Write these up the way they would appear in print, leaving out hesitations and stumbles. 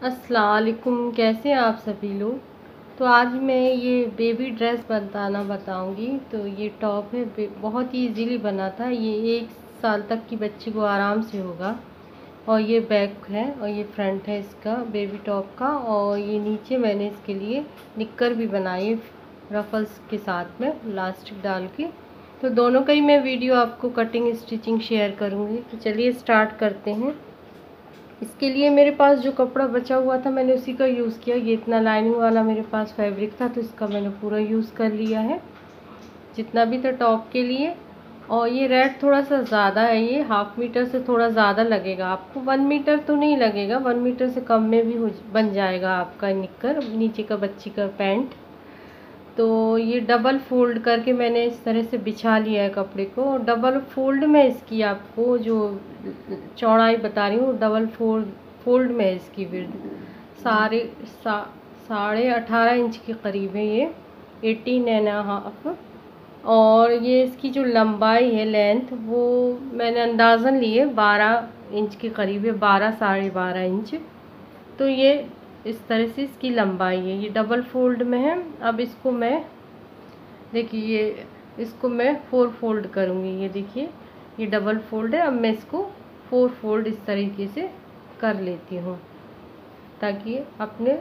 अस्सलाम वालेकुम। कैसे हैं आप सभी लोग। तो आज मैं ये बेबी ड्रेस बताऊंगी। तो ये टॉप है, बहुत ही इजीली बना था। ये 1 साल तक की बच्ची को आराम से होगा। और ये बैक है और ये फ्रंट है इसका बेबी टॉप का। और ये नीचे मैंने इसके लिए निक्कर भी बनाई रफल्स के साथ में इलास्टिक डाल के। तो दोनों का ही मैं वीडियो आपको कटिंग स्टिचिंग शेयर करूँगी। तो चलिए स्टार्ट करते हैं। इसके लिए मेरे पास जो कपड़ा बचा हुआ था मैंने उसी का यूज़ किया। ये इतना लाइनिंग वाला मेरे पास फैब्रिक था तो इसका मैंने पूरा यूज़ कर लिया है जितना भी था टॉप के लिए। और ये रेड थोड़ा सा ज़्यादा है, ये 1/2 मीटर से थोड़ा ज़्यादा लगेगा आपको। 1 मीटर तो नहीं लगेगा, 1 मीटर से कम में भी बन जाएगा आपका निक्कर, नीचे का बच्ची का पैंट। तो ये डबल फोल्ड करके मैंने इस तरह से बिछा लिया है कपड़े को। डबल फोल्ड में इसकी आपको जो चौड़ाई बता रही हूँ, डबल फोल्ड में है इसकी विड्थ। 18.5 इंच के करीब है ये, 18.5। और ये इसकी जो लंबाई है, लेंथ, वो मैंने अंदाज़न ली है 12 इंच के करीब है, 12 साढ़े 12 इंच। तो ये इस तरह से इसकी लंबाई है। ये डबल फोल्ड में है। अब इसको मैं देखिए, ये इसको मैं 4 फोल्ड करूँगी। ये देखिए, ये डबल फोल्ड है। अब मैं इसको 4 फोल्ड इस तरीके से कर लेती हूँ ताकि अपने,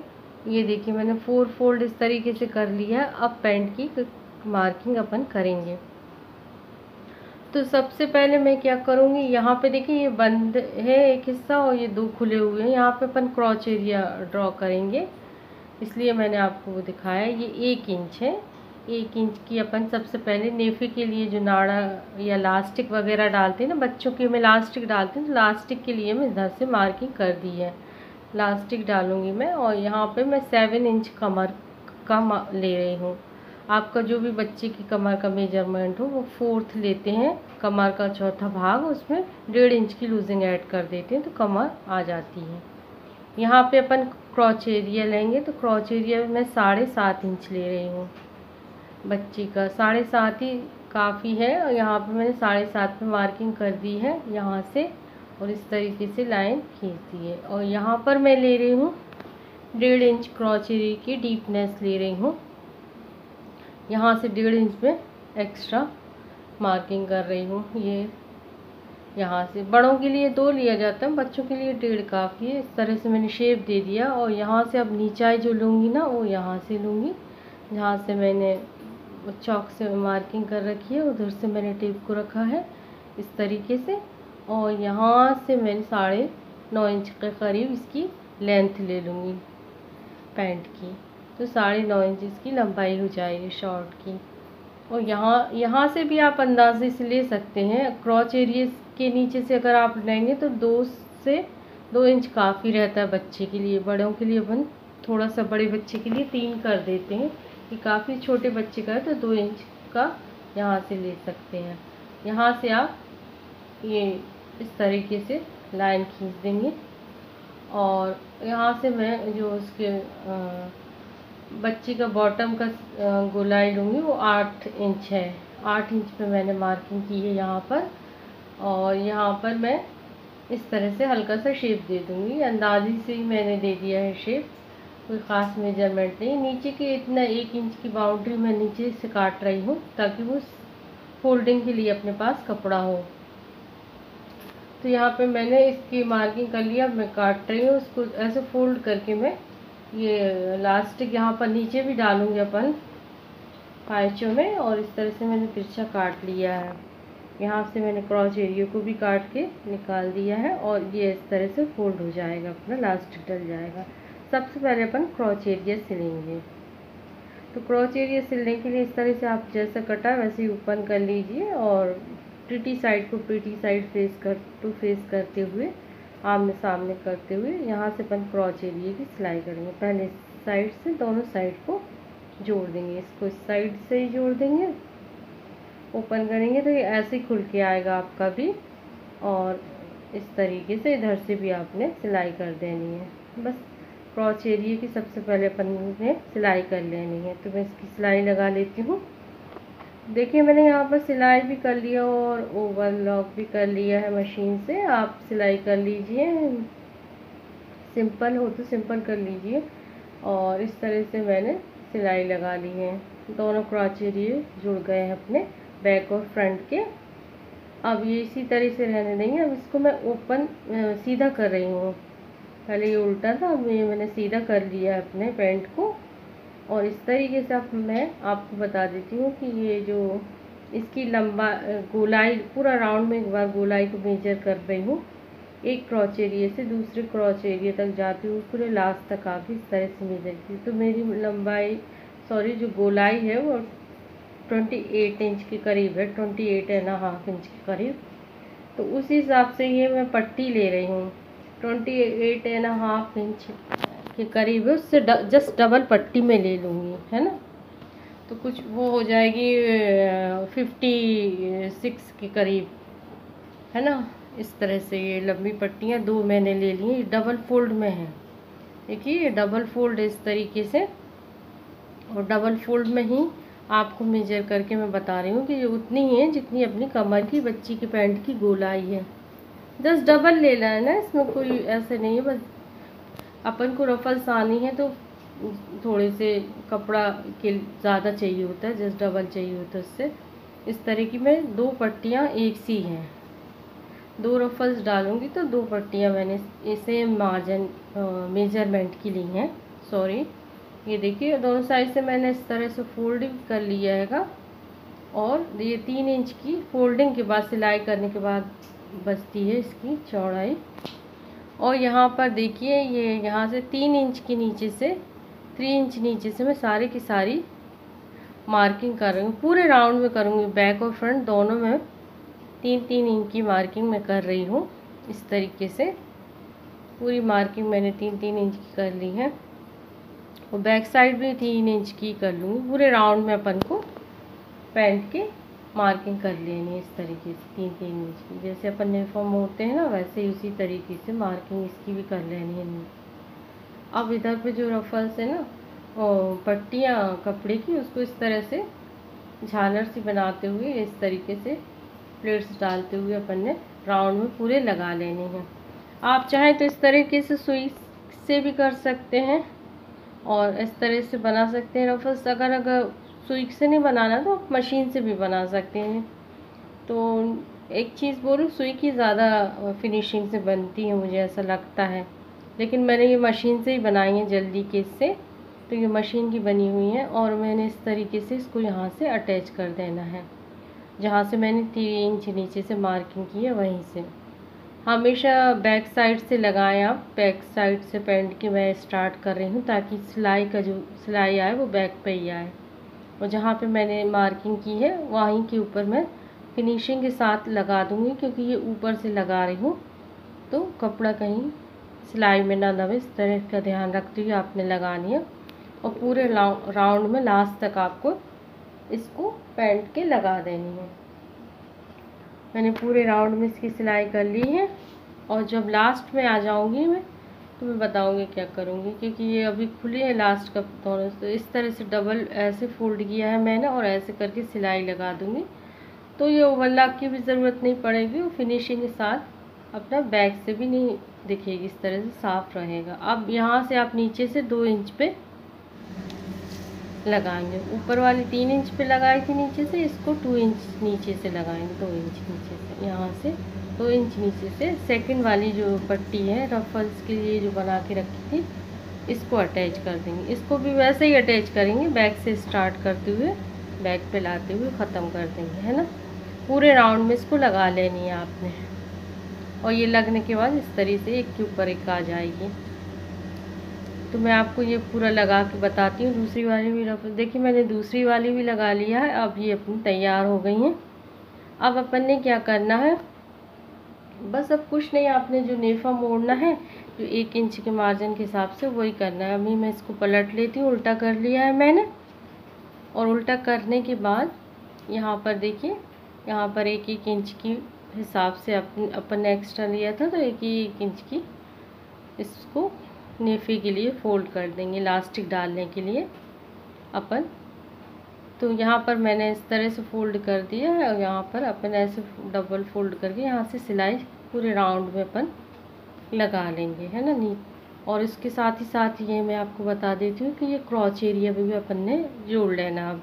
ये देखिए मैंने 4 फोल्ड इस तरीके से कर लिया है। अब पैंट की मार्किंग अपन करेंगे। तो सबसे पहले मैं क्या करूँगी, यहाँ पे देखिए ये बंद है एक हिस्सा और ये 2 खुले हुए हैं। यहाँ पे अपन क्रॉच एरिया ड्रॉ करेंगे, इसलिए मैंने आपको वो दिखाया। ये 1 इंच है। 1 इंच की अपन सबसे पहले नेफे के लिए जो नाड़ा या लास्टिक वगैरह डालते हैं ना, बच्चों के में लास्टिक डालते हैं, तो लास्टिक के लिए मैं इधर से मार्किंग कर दी है। लास्टिक डालूँगी मैं। और यहाँ पे मैं 7 इंच कमर का ले रही हूँ। आपका जो भी बच्चे की कमर का मेजरमेंट हो वो 4th लेते हैं, कमर का चौथा भाग, उसमें 1.5 इंच की लूजिंग ऐड कर देते हैं तो कमर आ जाती है। यहाँ पे अपन क्रॉच एरिया लेंगे, तो क्रॉच एरिया में 7.5 इंच ले रही हूँ बच्ची का। 7.5 ही काफ़ी है। और यहाँ पे मैंने 7.5 पे मार्किंग कर दी है यहाँ से, और इस तरीके से लाइन खींच दी है। और यहाँ पर मैं ले रही हूँ 1.5 इंच क्रॉच एरिया की डीपनेस ले रही हूँ। यहाँ से 1.5 इंच में एक्स्ट्रा मार्किंग कर रही हूँ। ये यहाँ से बड़ों के लिए 2 लिया जाता है, बच्चों के लिए 1.5 काफ़ी है। इस तरह से मैंने शेप दे दिया। और यहाँ से अब नीचाई जो लूँगी ना, वो यहाँ से लूँगी जहाँ से मैंने चॉक से मार्किंग कर रखी है, उधर से मैंने टेप को रखा है इस तरीके से। और यहाँ से मैंने 9.5 इंच के करीब इसकी लेंथ ले लूँगी पैंट की। तो 9.5 इंच इसकी लंबाई हो जाएगी शॉर्ट की। और यहाँ से भी आप अंदाजे से ले सकते हैं। क्रॉच एरिया के नीचे से अगर आप लेंगे तो 2 से 2 इंच काफ़ी रहता है बच्चे के लिए। बड़ों के लिए अपन थोड़ा सा, बड़े बच्चे के लिए 3 कर देते हैं। कि काफ़ी छोटे बच्चे का है तो 2 इंच का यहाँ से ले सकते हैं। यहाँ से आप ये इस तरीके से लाइन खींच देंगे। और यहाँ से मैं जो उसके बच्चे का बॉटम का गोलाई लूँगी, वो 8 इंच है। 8 इंच पे मैंने मार्किंग की है यहाँ पर। और यहाँ पर मैं इस तरह से हल्का सा शेप दे दूँगी। अंदाज़े से ही मैंने दे दिया है शेप, कोई ख़ास मेजरमेंट नहीं। नीचे के इतना 1 इंच की बाउंड्री मैं नीचे से काट रही हूँ ताकि वो फोल्डिंग के लिए अपने पास कपड़ा हो। तो यहाँ पे मैंने इसकी मार्किंग कर लिया। मैं काट रही हूँ उसको ऐसे फोल्ड करके। मैं ये लास्टिक यहाँ पर नीचे भी डालूँगी अपन पायचों में। और इस तरह से मैंने तिरछा काट लिया है। यहाँ से मैंने क्रॉच एरिया को भी काट के निकाल दिया है। और ये इस तरह से फोल्ड हो जाएगा, अपना लास्टिक डल जाएगा। सबसे पहले अपन क्रॉच एरिया सिलेंगे। तो क्रॉच एरिया सिलने के लिए इस तरह से आप जैसा कटा वैसे ही ओपन कर लीजिए। और प्रीटी साइड को प्रीटी साइड फेस करते हुए, आमने सामने करते हुए, यहाँ से अपन क्रॉच एरिया की सिलाई करेंगे। पहले साइड से दोनों साइड को जोड़ देंगे। इसको इस साइड से ही जोड़ देंगे, ओपन करेंगे तो ये ऐसे ही खुल के आएगा आपका भी। और इस तरीके से इधर से भी आपने सिलाई कर देनी है। बस क्रॉच एरिया की सबसे पहले अपन ने सिलाई कर लेनी है। तो मैं इसकी सिलाई लगा लेती हूँ। देखिए मैंने यहाँ पर सिलाई भी कर लिया और ओवरलॉक भी कर लिया है मशीन से। आप सिलाई कर लीजिए सिंपल हो तो सिंपल कर लीजिए। और इस तरह से मैंने सिलाई लगा ली है। दोनों क्रॉचेट ये जुड़ गए हैं अपने बैक और फ्रंट के। अब ये इसी तरह से रहने देंगे। अब इसको मैं ओपन सीधा कर रही हूँ। पहले ये उल्टा था, अब ये मैंने सीधा कर लिया अपने पैंट को। और इस तरीके से अब मैं आपको बता देती हूँ कि ये जो इसकी लंबा गोलाई पूरा राउंड में एक बार गोलाई को मेजर कर रही हूँ। एक क्रॉच एरिया से दूसरे क्रॉच एरिया तक जाती हूँ, पूरे लास्ट तक आके इस तरह से मेजर की। तो मेरी लंबाई जो गोलाई है वो 28 इंच के करीब है, 28.5 इंच के करीब। तो उस हिसाब से ये मैं पट्टी ले रही हूँ। 28.5 इंच के करीब है, उससे जस्ट डबल पट्टी में ले लूँगी, है ना। तो कुछ वो हो जाएगी 56 के करीब, है ना। इस तरह से ये लंबी पट्टियाँ 2 मैंने ले ली हैं, डबल फोल्ड में है। देखिए ये डबल फोल्ड इस तरीके से, और डबल फोल्ड में ही आपको मेजर करके मैं बता रही हूँ कि ये उतनी ही है जितनी अपनी कमर की बच्ची की पैंट की गोलाई है। जस्ट डबल ले लेना है ना, इसमें कोई ऐसे नहीं है। बस अपन को रफल्स आनी है तो थोड़े से कपड़ा के ज़्यादा चाहिए होता है, जस्ट डबल चाहिए होता है उससे। इस तरह की मैं 2 पट्टियाँ एक सी हैं, 2 रफल्स डालूंगी तो 2 पट्टियाँ मैंने सेम मार्जिन मेजरमेंट की ली हैं। सॉरी, ये देखिए दोनों साइड से मैंने इस तरह से फोल्ड कर लिया है। और ये 3 इंच की फोल्डिंग के बाद सिलाई करने के बाद बचती है इसकी चौड़ाई। और यहाँ पर देखिए ये यहाँ से 3 इंच के नीचे से 3 इंच नीचे से मैं सारी की सारी मार्किंग कर रही हूँ। पूरे राउंड में करूँगी, बैक और फ्रंट दोनों में 3-3 इंच की मार्किंग मैं कर रही हूँ। इस तरीके से पूरी मार्किंग मैंने 3-3 इंच की कर ली है। और बैक साइड भी 3 इंच की कर लूँगी। पूरे राउंड में अपन को पैंट के मार्किंग कर लेनी है इस तरीके से 3-3 इंच की। जैसे अपन यूनिफॉर्म होते हैं ना, वैसे ही उसी तरीके से मार्किंग इसकी भी कर लेनी है। अब इधर पे जो रफल्स है ना, पट्टियाँ कपड़े की, उसको इस तरह से झालर सी बनाते हुए इस तरीके से प्लेट्स डालते हुए अपन ने राउंड में पूरे लगा लेने हैं। आप चाहें तो इस तरीके से सुई से भी कर सकते हैं और इस तरह से बना सकते हैं रफल्स। अगर सुई से नहीं बनाना तो आप मशीन से भी बना सकते हैं। तो एक चीज़ बोलूँ, सुई की ज़्यादा फिनिशिंग से बनती है, मुझे ऐसा लगता है। लेकिन मैंने ये मशीन से ही बनाई है जल्दी के इससे, तो ये मशीन की बनी हुई है। और मैंने इस तरीके से इसको यहाँ से अटैच कर देना है, जहाँ से मैंने 3 इंच नीचे से मार्किंग की है वहीं से। हमेशा बैक साइड से लगाएं आप, बैक साइड से पैंट की मैं स्टार्ट कर रही हूँ ताकि सिलाई का जो सिलाई आए वो बैक पे ही आए। और जहाँ पे मैंने मार्किंग की है वहीं के ऊपर मैं फिनिशिंग के साथ लगा दूँगी, क्योंकि ये ऊपर से लगा रही हूँ तो कपड़ा कहीं सिलाई में ना दबे। इस तरह का ध्यान रखते हुए आपने लगानी है। और पूरे राउंड में लास्ट तक आपको इसको पैंट के लगा देनी है। मैंने पूरे राउंड में इसकी सिलाई कर ली है। और जब लास्ट में आ जाऊंगी मैं तो मैं बताऊंगी क्या करूंगी, क्योंकि ये अभी खुली है लास्ट का दोनों। तो इस तरह से डबल ऐसे फोल्ड किया है मैंने और ऐसे करके सिलाई लगा दूंगी, तो ये ओवरलॉक की भी ज़रूरत नहीं पड़ेगी। और फिनिशिंग के साथ अपना बैक से भी नहीं दिखेगी, इस तरह से साफ रहेगा। अब यहाँ से आप नीचे से 2 इंच पे लगाएंगे। ऊपर वाली 3 इंच पे लगाई थी नीचे से, इसको 2 इंच नीचे से लगाएंगे। 2 इंच नीचे से, यहाँ से 2 इंच नीचे से सेकंड वाली जो पट्टी है रफल्स के लिए जो बना के रखी थी, इसको अटैच कर देंगे। इसको भी वैसे ही अटैच करेंगे, बैक से स्टार्ट करते हुए बैक पे लाते हुए ख़त्म कर देंगे, है ना। पूरे राउंड में इसको लगा लेनी है आपने। और ये लगने के बाद इस तरह से एक के ऊपर एक आ जाएगी। तो मैं आपको ये पूरा लगा के बताती हूँ। दूसरी वाली भी देखिए मैंने दूसरी वाली भी लगा लिया है। अब ये अपनी तैयार हो गई हैं। अब अपन ने क्या करना है, बस अब कुछ नहीं, आपने जो नेफा मोड़ना है जो 1 इंच के मार्जिन के हिसाब से वही करना है। अभी मैं इसको पलट लेती हूँ, उल्टा कर लिया है मैंने। और उल्टा करने के बाद यहाँ पर देखिए, यहाँ पर 1-1 इंच की हिसाब से अपन ने एक्स्ट्रा लिया था, तो 1-1 इंच की इसको नेफे के लिए फ़ोल्ड कर देंगे, इलास्टिक डालने के लिए अपन। तो यहाँ पर मैंने इस तरह से फ़ोल्ड कर दिया है और यहाँ पर अपन ऐसे डबल फ़ोल्ड करके यहाँ से सिलाई पूरे राउंड में अपन लगा लेंगे, है ना। और इसके साथ ही साथ ये मैं आपको बता देती हूँ कि ये क्रॉच एरिया भी अपन ने जोड़ लेना। अब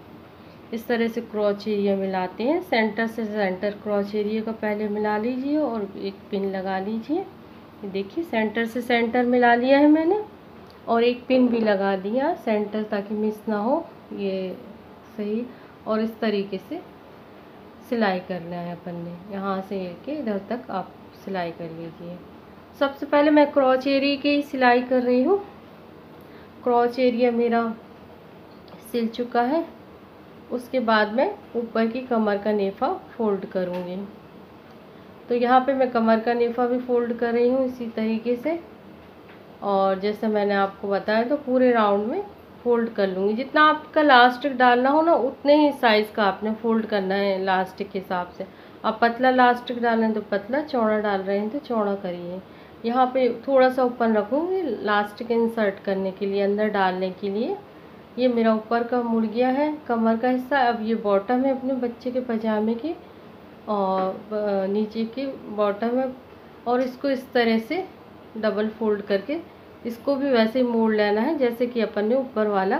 इस तरह से क्रॉच एरिया मिलाते हैं, सेंटर से सेंटर क्रॉच एरिया का पहले मिला लीजिए और एक पिन लगा लीजिए। ये देखिए सेंटर से सेंटर मिला लिया है मैंने और एक पिन भी लगा दिया सेंटर, ताकि मिस ना हो ये सही। और इस तरीके से सिलाई करना है अपन ने, यहाँ से लेके इधर तक आप सिलाई कर लीजिए। सबसे पहले मैं क्रॉच एरिया की ही सिलाई कर रही हूँ। क्रॉच एरिया मेरा सिल चुका है, उसके बाद मैं ऊपर की कमर का नेफा फोल्ड करूँगी। तो यहाँ पे मैं कमर का नेफा भी फोल्ड कर रही हूँ इसी तरीके से, और जैसे मैंने आपको बताया तो पूरे राउंड में फोल्ड कर लूँगी। जितना आपका लास्टिक डालना हो ना उतने ही साइज़ का आपने फोल्ड करना है लास्टिक के हिसाब से। आप पतला लास्टिक डाल रहे हैं तो पतला, चौड़ा डाल रहे हैं तो चौड़ा करिए। यहाँ पे थोड़ा सा ओपन रखूँगी लास्टिक इंसर्ट करने के लिए, अंदर डालने के लिए। ये मेरा ऊपर का मुड़ गया है कमर का हिस्सा। अब ये बॉटम है अपने बच्चे के पजामे की, और नीचे की बॉटम है, और इसको इस तरह से डबल फोल्ड करके इसको भी वैसे ही मोड़ लेना है जैसे कि अपन ने ऊपर वाला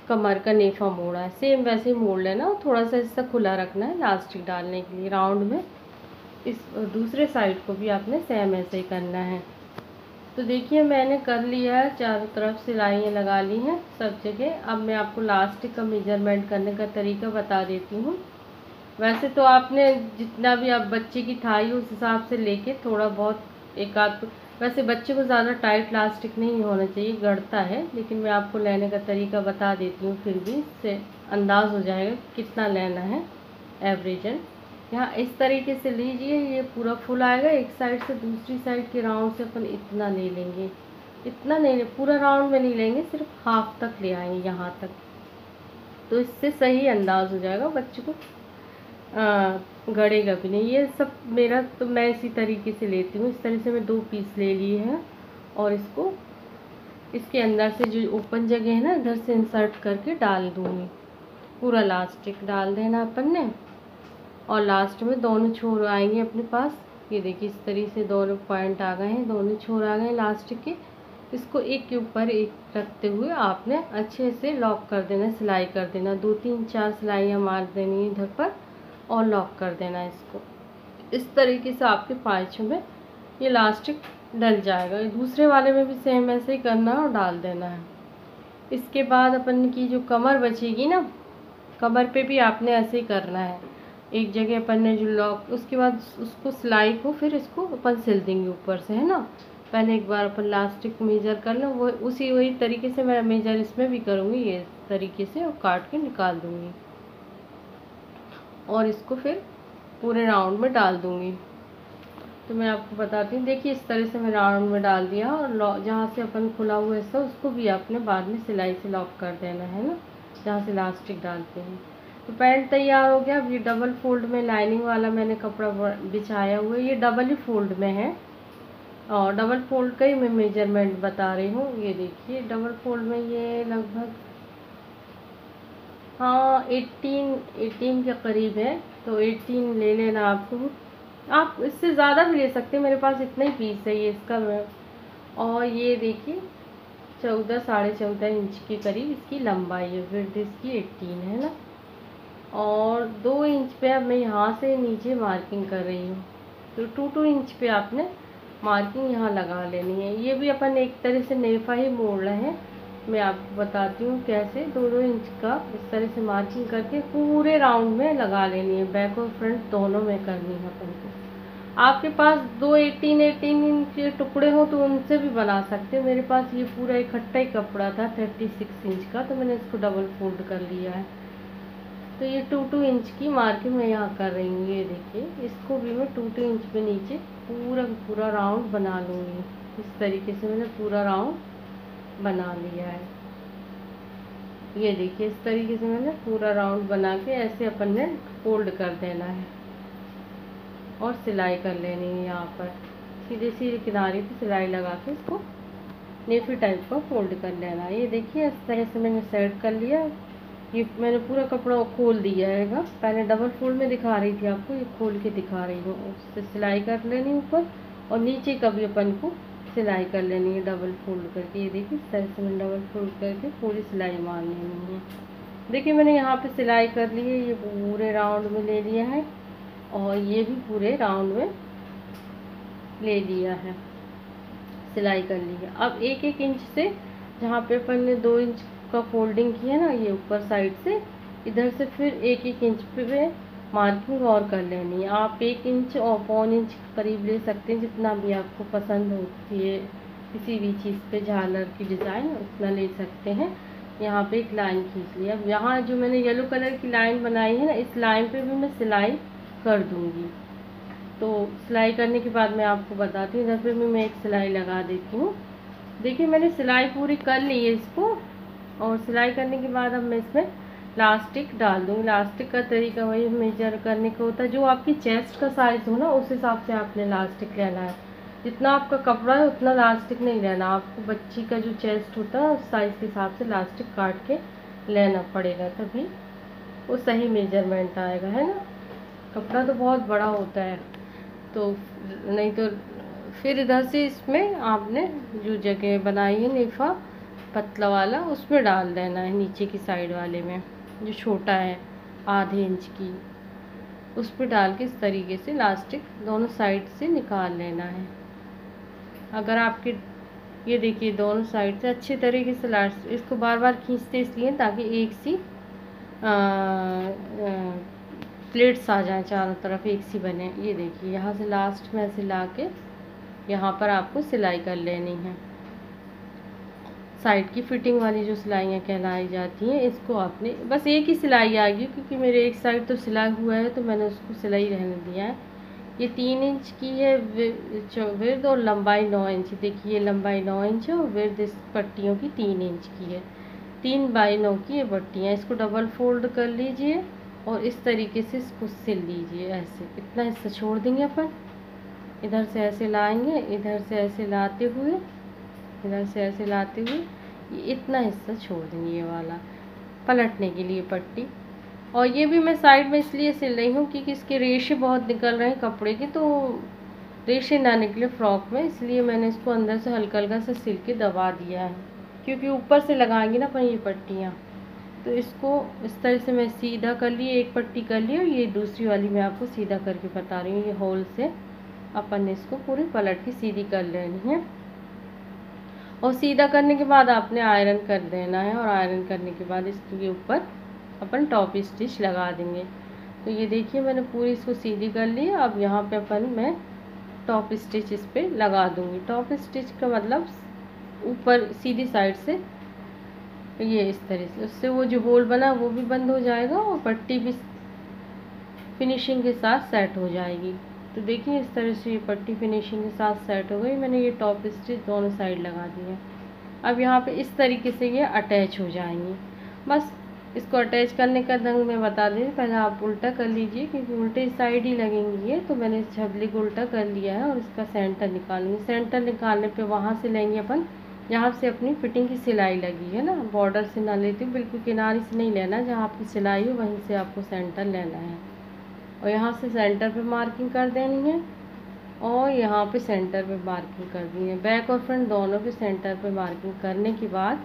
कमर का नेफा मोड़ा है, सेम वैसे ही मोड़ लेना। और थोड़ा सा हिस्सा खुला रखना है लास्टिक डालने के लिए राउंड में। इस दूसरे साइड को भी आपने सेम ऐसे ही करना है। तो देखिए मैंने कर लिया है, चारों तरफ सिलाइयाँ लगा ली हैं सब जगह। अब मैं आपको लास्टिक का मेजरमेंट करने का तरीका बता देती हूँ। वैसे तो आपने जितना भी आप बच्चे की थाई उस हिसाब से लेके थोड़ा बहुत एक आध, वैसे बच्चे को ज़्यादा टाइट लास्टिक नहीं होना चाहिए, गढ़ता है, लेकिन मैं आपको लेने का तरीका बता देती हूँ, फिर भी इससे अंदाज़ हो जाएगा कितना लेना है एवरेजन। यहाँ इस तरीके से लीजिए, ये पूरा फुल आएगा एक साइड से, दूसरी साइड के राउंड से अपन इतना ले लेंगे। इतना नहीं, पूरा राउंड में नहीं लेंगे, सिर्फ हाफ तक ले आएंगे यहाँ तक। तो इससे सही अंदाज़ हो जाएगा, बच्चे को गड़ेगा भी नहीं। ये सब मेरा तो मैं इसी तरीके से लेती हूँ। इस तरह से मैं 2 पीस ले लिए हैं और इसको इसके अंदर से जो ओपन जगह है ना, इधर से इंसर्ट करके डाल दूँगी। पूरा लास्टिक डाल देना अपन ने, और लास्ट में दोनों छोर आएंगे अपने पास। ये देखिए इस तरीके से दोनों पॉइंट आ गए हैं, दोनों छोर आ गए लास्टिक के। इसको एक के ऊपर एक रखते हुए आपने अच्छे से लॉक कर देना, सिलाई कर देना। 2 3 4 सिलाइयाँ मार देनी इधर पर और लॉक कर देना इसको। इस तरीके से आपके पाँचों में ये लास्टिक डल जाएगा। दूसरे वाले में भी सेम ऐसे ही करना है और डाल देना है। इसके बाद अपन की जो कमर बचेगी ना, कमर पे भी आपने ऐसे ही करना है। एक जगह अपन ने जो लॉक, उसके बाद उसको सिलाई को फिर इसको अपन सिल देंगे ऊपर से, है ना। पहले एक बार अपन लास्टिक मेजर कर लो, वो वही तरीके से मैं मेजर इसमें भी करूँगी, ये तरीके से, और काट के निकाल दूँगी और इसको फिर पूरे राउंड में डाल दूँगी। तो मैं आपको बताती हूँ, देखिए इस तरह से मैं राउंड में डाल दिया, और जहाँ से अपन खुला हुआ हिस्सा उसको भी आपने बाद में सिलाई से लॉक कर देना है ना, जहाँ से लास्टिक डालते हैं। तो पैंट तैयार हो गया। अब ये डबल फोल्ड में लाइनिंग वाला मैंने कपड़ा बिछाया हुआ है, ये डबल ही फोल्ड में है, और डबल फोल्ड का ही मैं मेजरमेंट बता रही हूँ। ये देखिए डबल फोल्ड में ये लगभग 18 के करीब है, तो 18 ले लेना आपको। आप इससे ज़्यादा भी ले सकते हैं, मेरे पास इतना ही पीस है ये इसका मैं। और ये देखिए 14 साढ़े 14 इंच के करीब इसकी लंबाई है, विड्थ इसकी 18 है ना। और 2 इंच पे अब मैं यहाँ से नीचे मार्किंग कर रही हूँ, तो 2 इंच पे आपने मार्किंग यहाँ लगा लेनी है। ये भी अपन एक तरह से नेफा ही मोड़ रहे हैं, मैं आपको बताती हूँ कैसे। 2 इंच का इस तरह से मार्किंग करके पूरे राउंड में लगा लेनी है, बैक और फ्रंट दोनों में करनी है अपन को। आपके पास 18 इंच के टुकड़े हो तो उनसे भी बना सकते हैं। मेरे पास ये पूरा इकट्ठा ही कपड़ा था 36 इंच का, तो मैंने इसको डबल फोल्ड कर लिया है। तो ये 2 इंच की मार्किंग मैं यहाँ कर रही हूँ। ये देखिए इसको भी मैं 2 इंच पे नीचे पूरा राउंड बना लूँगी। इस तरीके से मैंने पूरा राउंड बना लिया है। ये देखिए इस तरीके से मैंने पूरा राउंड बना के ऐसे अपन ने फोल्ड कर देना है और सिलाई कर लेनी है। यहाँ पर सीधे सीधे किनारे पे सिलाई लगा के इसको नेफी टाइप का फोल्ड कर लेना है। ये देखिए इस तरह से मैंने सेट कर लिया। ये मैंने पूरा कपड़ा खोल दिया है, पहले डबल फोल्ड में दिखा रही थी आपको, ये खोल के दिखा रही हूँ। उससे सिलाई कर लेनी ऊपर, और नीचे का भी अपन को सिलाई कर लेनी है डबल फोल्ड करके। ये देखिए इस तरह से मैंने डबल फोल्ड करके पूरी सिलाई मार लेनी है। देखिए मैंने यहाँ पे सिलाई कर ली है, ये पूरे राउंड में ले लिया है और ये भी पूरे राउंड में ले लिया है, सिलाई कर ली है। अब 1-1 इंच से जहाँ पे अपन ने 2 इंच का फोल्डिंग किया ना, ये ऊपर साइड से इधर से फिर 1-1 इंच पे मार्किंग और कर लेनी है। आप 1 इंच और 1.25 इंच करीब ले सकते हैं, जितना भी आपको पसंद होती है किसी भी चीज़ पे झालर की डिज़ाइन उतना ले सकते हैं। यहाँ पे एक लाइन खींच लिया। अब यहाँ जो मैंने येलो कलर की लाइन बनाई है ना, इस लाइन पे भी मैं सिलाई कर दूँगी। तो सिलाई करने के बाद मैं आपको बताती हूँ, इधर पे भी मैं एक सिलाई लगा देती हूँ। देखिए मैंने सिलाई पूरी कर ली है इसको, और सिलाई करने के बाद अब मैं इसमें लास्टिक डाल दूँगी। लास्टिक का तरीका वही मेजर करने का होता है, जो आपकी चेस्ट का साइज़ हो ना उस हिसाब से आपने लास्टिक लेना है। जितना आपका कपड़ा है उतना लास्टिक नहीं लेना, आपको बच्ची का जो चेस्ट होता है उस साइज़ के हिसाब से लास्टिक काट के लेना पड़ेगा, तभी वो सही मेजरमेंट आएगा, है ना। कपड़ा तो बहुत बड़ा होता है, तो नहीं तो फिर इधर से इसमें आपने जो जगह बनाई है नेफा पतला वाला उसमें डाल देना है, नीचे की साइड वाले में जो छोटा है आधे इंच की, उस पर डाल के इस तरीके से लास्टिक दोनों साइड से निकाल लेना है। अगर आपके ये देखिए दोनों साइड से अच्छे तरीके से लास्ट इसको बार बार खींचते इसलिए ताकि एक सी प्लेट्स आ जाएं, चारों तरफ एक सी बने। ये देखिए यहाँ से लास्ट में ऐसे ला के यहाँ पर आपको सिलाई कर लेनी है। साइड की फिटिंग वाली जो सिलाइयाँ कहलाई जाती हैं, इसको आपने बस एक ही सिलाई आ गई, क्योंकि मेरे एक साइड तो सिलाई हुआ है तो मैंने उसको सिलाई रहने दिया है। ये 3 इंच की है विर्द और लंबाई 9 इंच। देखिए लंबाई 9 इंच है और विर्द इस पट्टियों की 3 इंच की है। 3/9 की ये पट्टियाँ, इसको डबल फोल्ड कर लीजिए और इस तरीके से इसको सिल लीजिए। ऐसे इतना हिस्सा छोड़ देंगे अपन, इधर से ऐसे लाएंगे, इधर से ऐसे लाते हुए, इधर से ऐसे लाते हुए ये इतना हिस्सा छोड़ देंगे, ये वाला पलटने के लिए पट्टी। और ये भी मैं साइड में इसलिए सिल रही हूँ क्योंकि इसके रेशे बहुत निकल रहे हैं कपड़े के, तो रेशे ना निकले फ्रॉक में, इसलिए मैंने इसको अंदर से हल्का हल्का सा सिल के दबा दिया है, क्योंकि ऊपर से लगाएंगे ना अपन ये पट्टियाँ। तो इसको इस तरह से मैं सीधा कर ली, एक पट्टी कर ली और ये दूसरी वाली मैं आपको सीधा करके बता रही हूँ। ये होल से अपन ने इसको पूरी पलट के सीधी कर लेनी है, और सीधा करने के बाद आपने आयरन कर देना है, और आयरन करने के बाद इसके ऊपर अपन टॉप स्टिच लगा देंगे। तो ये देखिए मैंने पूरी इसको सीधी कर ली। अब यहाँ पे अपन मैं टॉप स्टिच इस पर लगा दूँगी। टॉप स्टिच का मतलब ऊपर सीधी साइड से ये इस तरह से, उससे वो जो होल बना वो भी बंद हो जाएगा और पट्टी भी फिनिशिंग के साथ सेट हो जाएगी। तो देखिए इस तरह से ये पट्टी फिनिशिंग के साथ सेट हो गई। मैंने ये टॉप स्टिच दोनों साइड लगा दी है। अब यहाँ पे इस तरीके से ये अटैच हो जाएंगी। बस इसको अटैच करने का ढंग मैं बता दें, पहले आप उल्टा कर लीजिए क्योंकि उल्टे साइड ही लगेंगी ये। तो मैंने इस छबली को उल्टा कर लिया है और इसका सेंटर निकालूंगी। सेंटर निकालने पे वहाँ से लेंगे अपन जहाँ से अपनी फिटिंग की सिलाई लगी है ना, बॉर्डर से ना लेती हूँ, बिल्कुल किनारे से नहीं लेना, जहाँ आपकी सिलाई हो वहीं से आपको सेंटर लेना है। और यहाँ से सेंटर पे मार्किंग कर देनी है और यहाँ पे सेंटर पे मार्किंग कर दी है। बैक और फ्रंट दोनों पे सेंटर पे मार्किंग करने के बाद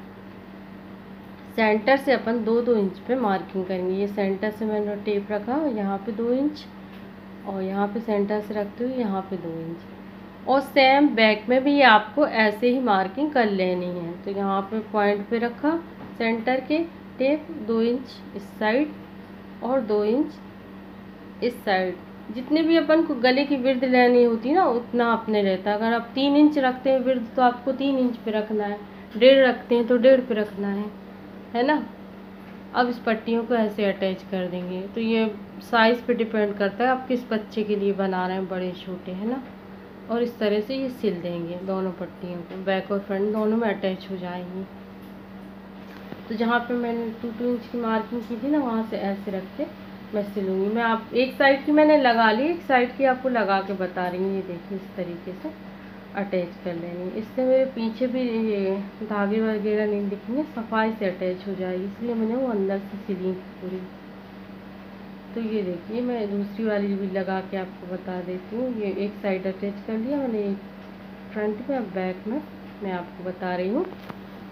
सेंटर से अपन 2-2 इंच पे मार्किंग करेंगे। ये सेंटर से मैंने टेप रखा और यहाँ पे 2 इंच, और यहाँ पे सेंटर से रखते हुए यहाँ पे 2 इंच, और सेम बैक में भी आपको ऐसे ही मार्किंग कर लेनी है। तो यहाँ पे पॉइंट पे रखा सेंटर के टेप, 2 इंच इस साइड और 2 इंच इस साइड। जितने भी अपन को गले की विड्थ लेनी होती है ना उतना अपने रहता है। अगर आप 3 इंच रखते हैं विड्थ तो आपको 3 इंच पे रखना है, 1.5 रखते हैं तो 1.5 पे रखना है ना। अब इस पट्टियों को ऐसे अटैच कर देंगे। तो ये साइज़ पे डिपेंड करता है आप किस बच्चे के लिए बना रहे हैं, बड़े छोटे, है ना। और इस तरह से ये सिल देंगे दोनों पट्टियों को, बैक और फ्रंट दोनों में अटैच हो जाएंगी। तो जहाँ पे मैंने 2-2 इंच की मार्किंग की थी ना, वहाँ से ऐसे रख के मैं सिलूँगी। मैं आप एक साइड की मैंने लगा ली, एक साइड की आपको लगा के बता रही हूँ। ये देखिए इस तरीके से अटैच कर लेनी। इससे मेरे पीछे भी ये धागे वगैरह नहीं दिखेंगे, सफाई से अटैच हो जाएगी, इसलिए मैंने वो अंदर से सिली पूरी। तो ये देखिए मैं दूसरी वाली भी लगा के आपको बता देती हूँ। ये एक साइड अटैच कर लिया मैंने, एक फ्रंट में, अब बैक में मैं आपको बता रही हूँ।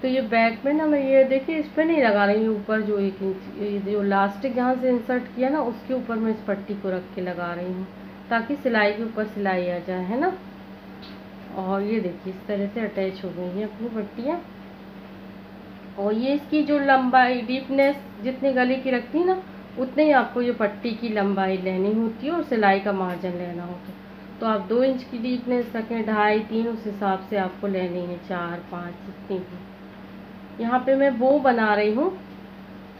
तो ये बैक में ना मैं ये देखिए इस पे नहीं लगा रही हूँ, ऊपर जो 1 इंच जो लास्टिक जहाँ से इंसर्ट किया ना उसके ऊपर मैं इस पट्टी को रख के लगा रही हूँ, ताकि सिलाई के ऊपर सिलाई आ जाए, है ना। और ये देखिए इस तरह से अटैच हो गई है अपनी पट्टियाँ। और ये इसकी जो लंबाई डीपनेस जितनी गले की रखती है ना, उतने ही आपको ये पट्टी की लंबाई लेनी होती है और सिलाई का मार्जिन लेना होता है। तो आप 2 इंच की डीपनेस रखें, 2.5 3 उस हिसाब से आपको लेनी है, 4 5 जितनी भी। यहाँ पे मैं बो बना रही हूँ,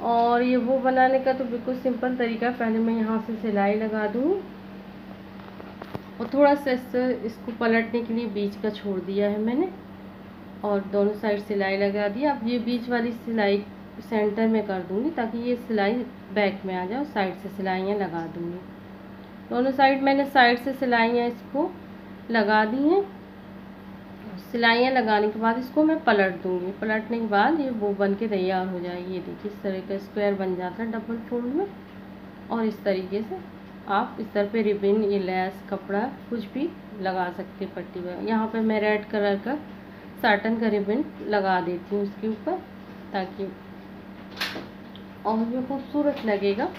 और ये बो बनाने का तो बिल्कुल सिंपल तरीका है। पहले मैं यहाँ से सिलाई लगा दूँगी और थोड़ा सा इसको पलटने के लिए बीच का छोड़ दिया है मैंने, और दोनों साइड सिलाई लगा दी। अब ये बीच वाली सिलाई सेंटर में कर दूंगी ताकि ये सिलाई बैक में आ जाए, और साइड से सिलाइयाँ लगा दूंगी। दोनों साइड मैंने साइड से सिलाइयाँ इसको लगा दी हैं। सिलाइयाँ लगाने के बाद इसको मैं पलट दूंगी। पलटने के बाद ये वो बन के तैयार हो जाएगी। ये देखिए इस तरह का स्क्वायर बन जाता है डबल फोल्ड में। और इस तरीके से आप इस तरह पे रिबन, ये लेस, कपड़ा कुछ भी लगा सकते पट्टी में। यहाँ पे मैं रेड कलर का साटन का रिबन लगा देती हूँ इसके ऊपर, ताकि और भी खूबसूरत लगेगा।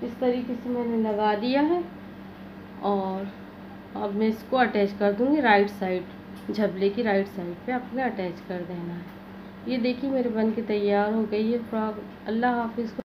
इस तरीके से मैंने लगा दिया है। और अब मैं इसको अटैच कर दूँगी राइट साइड, झबले की राइट साइड पे अपने अटैच कर देना है। ये देखिए मेरे बन के तैयार हो गई है फ्रॉक। अल्लाह हाफिज़।